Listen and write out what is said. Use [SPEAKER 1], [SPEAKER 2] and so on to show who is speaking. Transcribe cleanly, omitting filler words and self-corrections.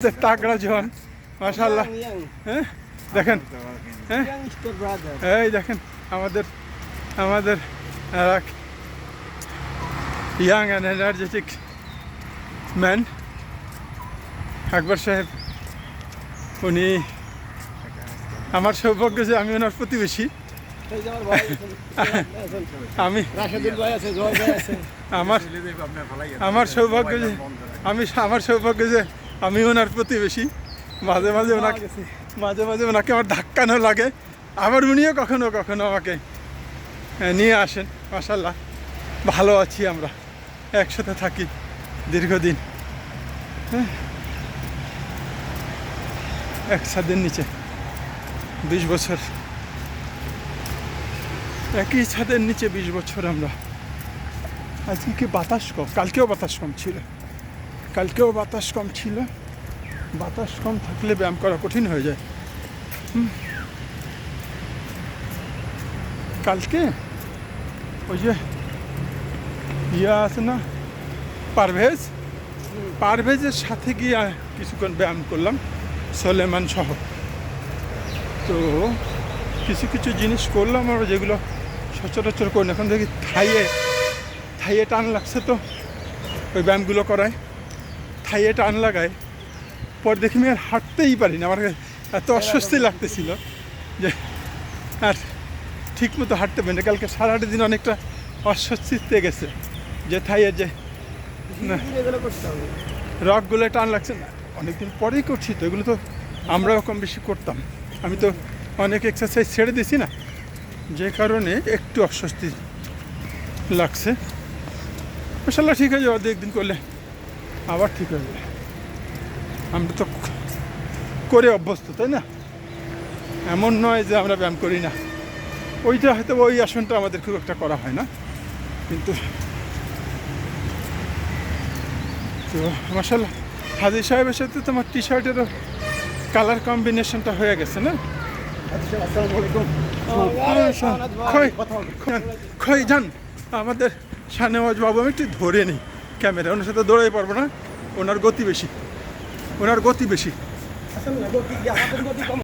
[SPEAKER 1] তাগড়া জোয়ান মাশাআল্লাহ। হ্যাঁ দেখেন, হ্যাঁ এই দেখেন আমাদের আমাদের ইয়াং অ্যান্ড এনার্জেটিক ম্যান আকবর সাহেব। উনি আমার সৌভাগ্য যে আমি ওনার প্রতিবেশী। আমি আমার সৌভাগ্য যে আমার সৌভাগ্য যে আমি ওনার প্রতিবেশী। মাঝে মাঝে ওনাকে আমার ধাক্কানো লাগে, আবার উনিও কখনো কখনো আমাকে নিয়ে আসেন। মাশাআল্লাহ ভালো আছি, আমরা একসাথে থাকি দীর্ঘদিন। হ্যাঁ, এক ছাদের নিচে 20 বছর, একই ছাদের নিচে 20 বছর আমরা। আজকে কি বাতাস কম, কালকেও বাতাস কম ছিল, বাতাস কম থাকলে ব্যায়াম করা কঠিন হয়ে যায়। কালকে ওই যে ইয়া আছে না, পারভেজের সাথে গিয়ে কিছুক্ষণ ব্যায়াম করলাম, সোলেমান সহ। তো কিছু কিছু জিনিস করলাম আমরা যেগুলো সচরাচর করি না। এখন দেখি থাইয়ে টান লাগছে, তো ওই ব্যায়ামগুলো করায় থাইয়ে টান লাগায়। পর দেখি আমি আর হাঁটতেই পারি না, আমার এত অস্বস্তি লাগতেছিল যে আর ঠিক মতো হাঁটতে পারি না। কালকে সারাটা দিন অনেকটা অস্বস্তিতে গেছে, যে থাইয়ের যে রকগুলো টান লাগছে না। অনেকদিন পরেই করছি তো, এগুলো তো আমরাও কম বেশি করতাম। আমি তো অনেক এক্সারসাইজ ছেড়ে দিছি না, যে কারণে একটু অস্বস্তি লাগছে। মাশাআল্লাহ ঠিক হয়ে যাবে, একদিন করলে আবার ঠিক হয়ে যাবে। আমরা তো করে অভ্যস্ত, তাই না? এমন নয় যে আমরা ব্যায়াম করি না। ওইটা হয়তো ওই আসনটা আমাদের খুব একটা করা হয় না, কিন্তু তো মাশাআল্লাহ হাজী সাহেবের সাথে তোমার টি শার্টেরও কালার কম্বিনেশনটা হয়ে গেছে না? খই যান আমাদের শাহনেওয়াজ বাবু। আমি একটু ধরে নিই ক্যামেরা, ওনার সাথে দৌড়াই পারবো না, ওনার গতি বেশি।